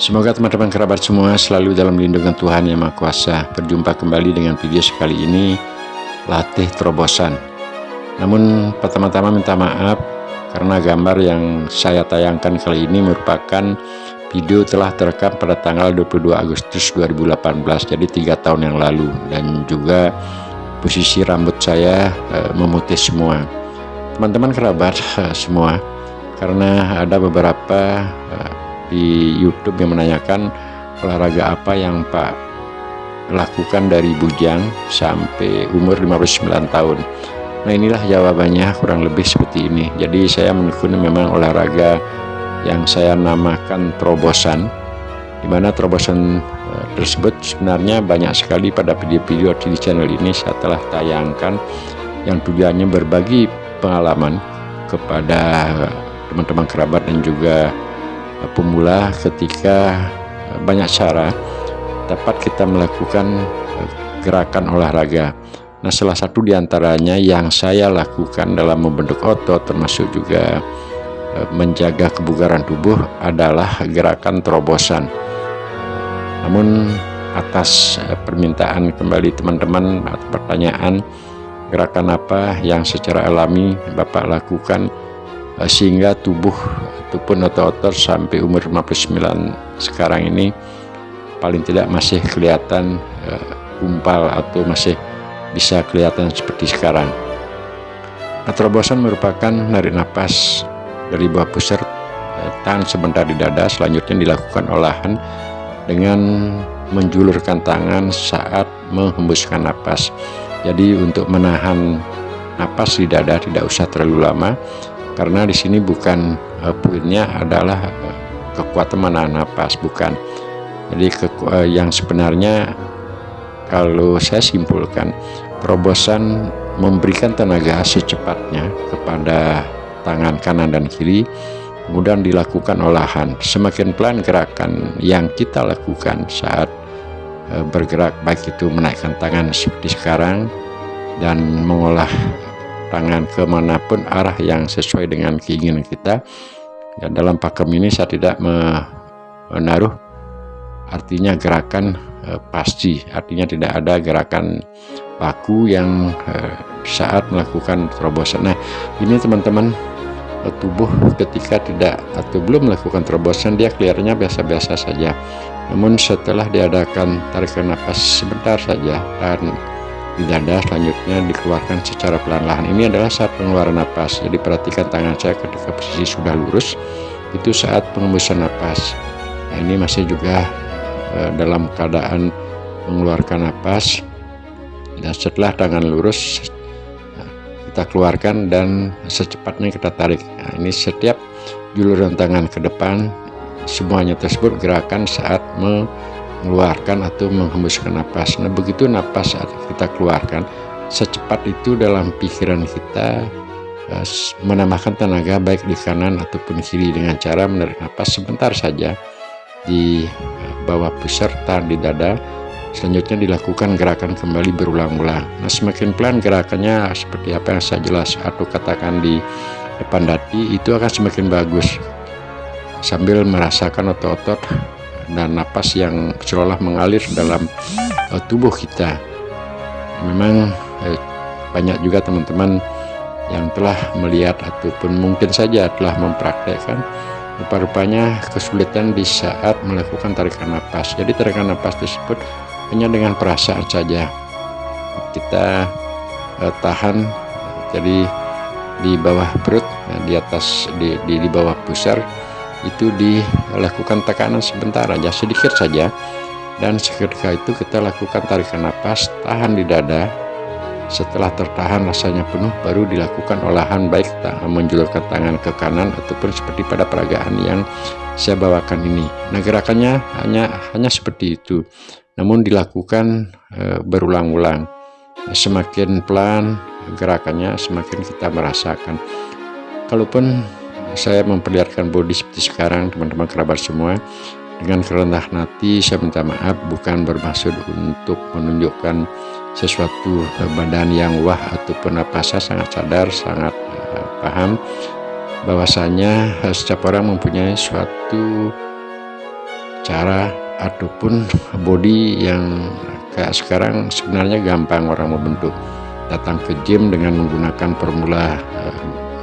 Semoga teman-teman kerabat semua selalu dalam lindungan Tuhan Yang Maha Kuasa. Berjumpa kembali dengan video sekali ini, latih terobosan. Namun pertama-tama minta maaf karena gambar yang saya tayangkan kali ini merupakan video telah terekam pada tanggal 22 Agustus 2018, jadi 3 tahun yang lalu. Dan juga posisi rambut saya memutih semua. Teman-teman kerabat semua, karena ada beberapa di YouTube yang menanyakan olahraga apa yang Pak lakukan dari bujang sampai umur 59 tahun. Nah, inilah jawabannya kurang lebih seperti ini. Jadi saya menekuni memang olahraga yang saya namakan terobosan, dimana terobosan tersebut sebenarnya banyak sekali pada video-video di channel ini saya telah tayangkan, yang tujuannya berbagi pengalaman kepada teman-teman kerabat dan juga pemula ketika banyak cara dapat kita melakukan gerakan olahraga. Nah, salah satu diantaranya yang saya lakukan dalam membentuk otot termasuk juga menjaga kebugaran tubuh adalah gerakan terobosan. Namun atas permintaan kembali teman-teman atau pertanyaan, gerakan apa yang secara alami Bapak lakukan sehingga tubuh ataupun otot-otot sampai umur 59 sekarang ini paling tidak masih kelihatan gumpal atau masih bisa kelihatan seperti sekarang. Nah, terobosan merupakan narik nafas dari bawah pusar, tahan sebentar di dada, selanjutnya dilakukan olahan dengan menjulurkan tangan saat menghembuskan napas. Jadi untuk menahan napas di dada tidak usah terlalu lama, karena di sini bukan poinnya adalah kekuatan menahan napas, bukan. Jadi yang sebenarnya kalau saya simpulkan, terobosan memberikan tenaga secepatnya kepada tangan kanan dan kiri, kemudian dilakukan olahan. Semakin pelan gerakan yang kita lakukan saat bergerak, baik itu menaikkan tangan seperti sekarang dan mengolah tangan kemanapun arah yang sesuai dengan keinginan kita. Dan dalam pakem ini saya tidak menaruh artinya gerakan pasti, artinya tidak ada gerakan baku yang saat melakukan terobosan. Nah, ini teman-teman, tubuh ketika tidak atau belum melakukan terobosan dia kelihatannya biasa-biasa saja, namun setelah diadakan tarikan napas sebentar saja dan di dada, selanjutnya dikeluarkan secara pelan-lahan. Ini adalah saat pengeluaran napas. Jadi perhatikan tangan saya ketika posisi sudah lurus, itu saat pengembusan napas. Nah, ini masih juga dalam keadaan mengeluarkan napas, dan setelah tangan lurus kita keluarkan dan secepatnya kita tarik. Nah, ini setiap juluran tangan ke depan, semuanya tersebut gerakan saat mengeluarkan atau menghembuskan napas. Nah, begitu napas saat kita keluarkan, secepat itu dalam pikiran kita menambahkan tenaga baik di kanan ataupun kiri dengan cara menarik napas sebentar saja di bawah pusar, tahan di dada, selanjutnya dilakukan gerakan kembali berulang-ulang. Nah, semakin pelan gerakannya seperti apa yang saya jelas atau katakan di depan dati, itu akan semakin bagus, sambil merasakan otot-otot dan napas yang seolah mengalir dalam tubuh kita. Memang banyak juga teman-teman yang telah melihat ataupun mungkin saja telah mempraktekkan, rupa-rupanya kesulitan di saat melakukan tarikan napas. Jadi tarikan napas tersebut hanya dengan perasaan saja kita tahan, jadi di bawah perut, di atas di bawah pusar itu dilakukan tekanan sebentar aja, sedikit saja, dan seketika itu kita lakukan tarikan napas, tahan di dada. Setelah tertahan rasanya penuh, baru dilakukan olahan, baik menjulurkan tangan ke kanan ataupun seperti pada peragaan yang saya bawakan ini. Nah, gerakannya hanya seperti itu, namun dilakukan berulang-ulang. Semakin pelan gerakannya, semakin kita merasakan. Kalaupun saya memperlihatkan body seperti sekarang, teman-teman kerabat semua, dengan kerendahan hati saya minta maaf, bukan bermaksud untuk menunjukkan sesuatu badan yang wah ataupun apa. Saya sangat sadar, sangat paham bahwasanya setiap orang mempunyai suatu cara ataupun body yang kayak sekarang sebenarnya gampang orang membentuk. Datang ke gym dengan menggunakan formula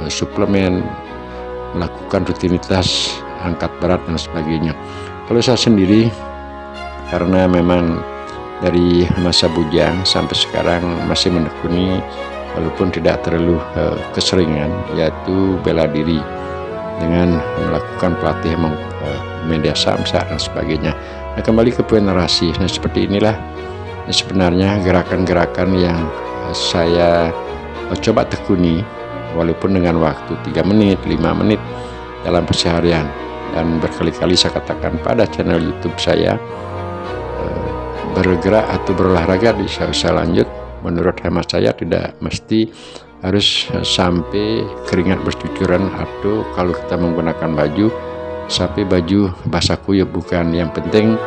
suplemen, melakukan rutinitas angkat berat dan sebagainya. Kalau saya sendiri, karena memang dari masa bujang sampai sekarang masih menekuni, walaupun tidak terlalu keseringan, yaitu bela diri dengan melakukan pelatihan media samsa dan sebagainya. Nah, kembali ke poin narasi. Nah, seperti inilah sebenarnya gerakan-gerakan yang saya coba tekuni, walaupun dengan waktu 3 menit, 5 menit dalam keseharian. Dan berkali-kali saya katakan pada channel YouTube saya, bergerak atau berolahraga di usia lanjut, menurut hemat saya tidak mesti harus sampai keringat bercucuran, atau kalau kita menggunakan baju sampai baju basah kuyup, bukan. Yang penting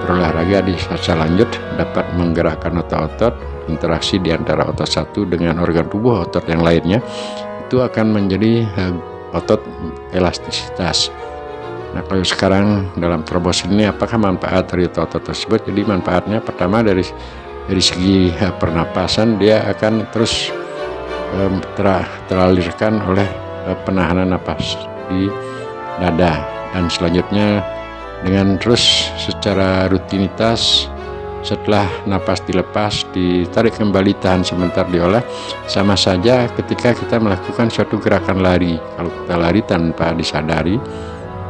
berolahraga di usia lanjut dapat menggerakkan otot-otot, interaksi di antara otot satu dengan organ tubuh otot yang lainnya, itu akan menjadi otot elastisitas. Nah, kalau sekarang dalam terobosan ini, apakah manfaat dari otot tersebut? Jadi manfaatnya pertama dari segi pernapasan, dia akan terus teralirkan oleh penahanan napas di dada, dan selanjutnya dengan terus secara rutinitas, setelah napas dilepas, ditarik kembali, tahan sebentar, diolah. Sama saja ketika kita melakukan suatu gerakan lari. Kalau kita lari tanpa disadari,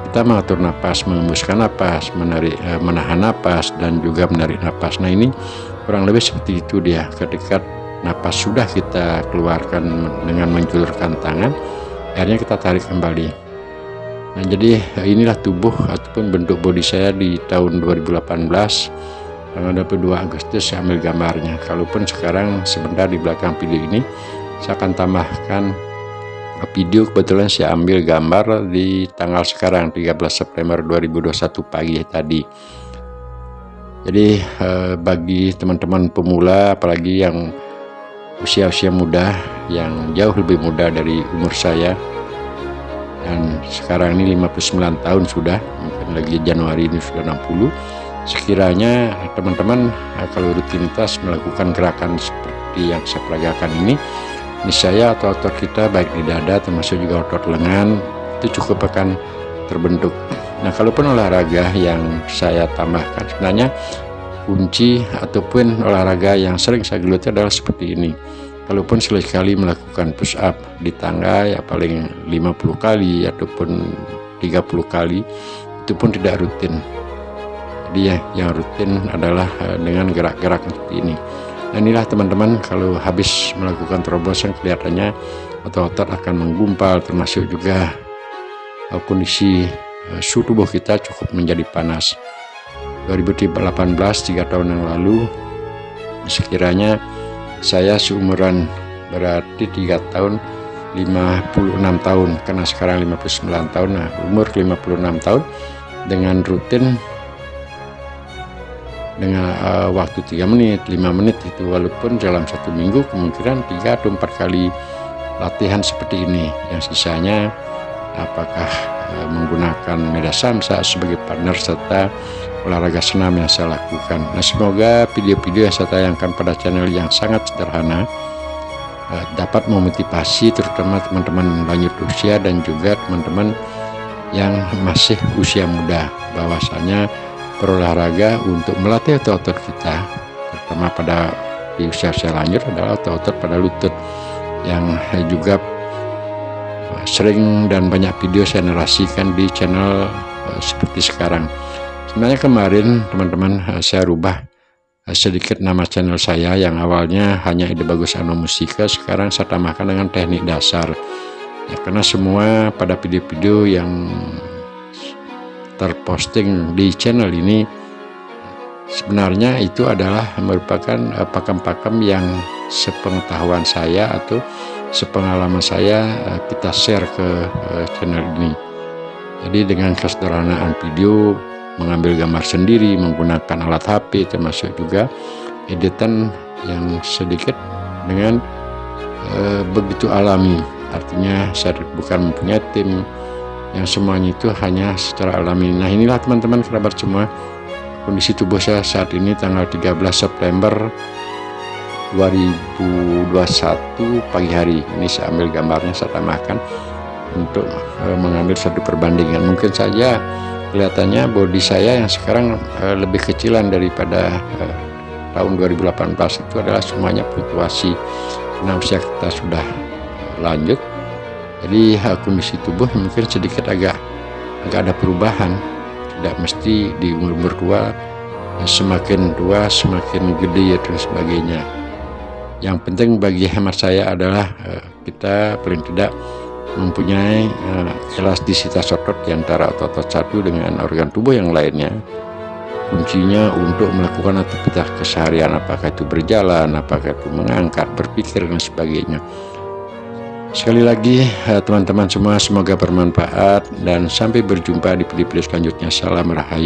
kita mengatur napas, mengembuskan napas, menahan napas, dan juga menarik napas. Nah, ini kurang lebih seperti itu dia. Ketika napas sudah kita keluarkan dengan menjulurkan tangan, akhirnya kita tarik kembali. Nah, jadi inilah tubuh ataupun bentuk bodi saya di tahun 2018, tanggal 22 Agustus saya ambil gambarnya. Kalaupun sekarang sebentar di belakang video ini saya akan tambahkan video, kebetulan saya ambil gambar di tanggal sekarang 13 September 2021 pagi tadi. Jadi bagi teman-teman pemula, apalagi yang usia-usia muda, yang jauh lebih muda dari umur saya, dan sekarang ini 59 tahun sudah, mungkin lagi Januari ini sudah 60, sekiranya teman-teman kalau rutinitas melakukan gerakan seperti yang saya peragakan ini, niscaya otot-otot kita baik di dada termasuk juga otot lengan itu cukup akan terbentuk. Nah, kalaupun olahraga yang saya tambahkan, sebenarnya kunci ataupun olahraga yang sering saya geluti adalah seperti ini. Kalaupun sekali melakukan push up di tangga, ya paling 50 kali ataupun 30 kali, itu pun tidak rutin. Jadi ya, yang rutin adalah dengan gerak-gerak seperti ini. Dan inilah teman-teman, kalau habis melakukan terobosan kelihatannya otot-otot akan menggumpal, termasuk juga kondisi suhu tubuh kita cukup menjadi panas. 2018, 3 tahun yang lalu, sekiranya saya seumuran, berarti 3 tahun 56 tahun, karena sekarang 59 tahun. Nah, umur 56 tahun dengan rutin dengan waktu 3 menit, 5 menit itu, walaupun dalam 1 minggu kemungkinan 3 atau 4 kali latihan seperti ini. Yang sisanya apakah menggunakan media samsa sebagai partner serta olahraga senam yang saya lakukan. Nah, semoga video-video yang saya tayangkan pada channel yang sangat sederhana dapat memotivasi terutama teman-teman lanjut usia dan juga teman-teman yang masih usia muda, bahwasanya berolahraga untuk melatih otot-otot kita, terutama pada di usia-usia lanjut, adalah otot-otot pada lutut, yang juga sering dan banyak video saya narasikan di channel seperti sekarang. Sebenarnya kemarin teman-teman saya rubah sedikit nama channel saya, yang awalnya hanya Ide Bagus Anomusika, sekarang saya tambahkan dengan teknik dasar ya, karena semua pada video-video yang terposting di channel ini sebenarnya itu adalah merupakan pakem-pakem yang sepengetahuan saya atau sepengalaman saya kita share ke channel ini. Jadi dengan kesederhanaan video, mengambil gambar sendiri menggunakan alat HP, termasuk juga editan yang sedikit dengan begitu alami. Artinya saya bukan mempunyai tim yang semuanya itu hanya secara alami. Nah, inilah teman-teman kerabat semua, kondisi tubuh saya saat ini tanggal 13 September 2021 pagi hari. Ini saya ambil gambarnya, saya tambahkan untuk mengambil satu perbandingan. Mungkin saja kelihatannya bodi saya yang sekarang lebih kecilan daripada tahun 2018. Itu adalah semuanya fluktuasi karena usia kita sudah lanjut. Jadi kondisi tubuh mungkin sedikit agak ada perubahan. Tidak mesti di umur tua, semakin tua semakin gede dan sebagainya. Yang penting bagi hemat saya adalah kita paling tidak mempunyai elastisitas otot di antara otot satu dengan organ tubuh yang lainnya. Kuncinya untuk melakukan aktivitas keseharian, apakah itu berjalan, apakah itu mengangkat, berpikir dan sebagainya. Sekali lagi teman-teman semua, semoga bermanfaat dan sampai berjumpa di video selanjutnya. Salam Rahayu.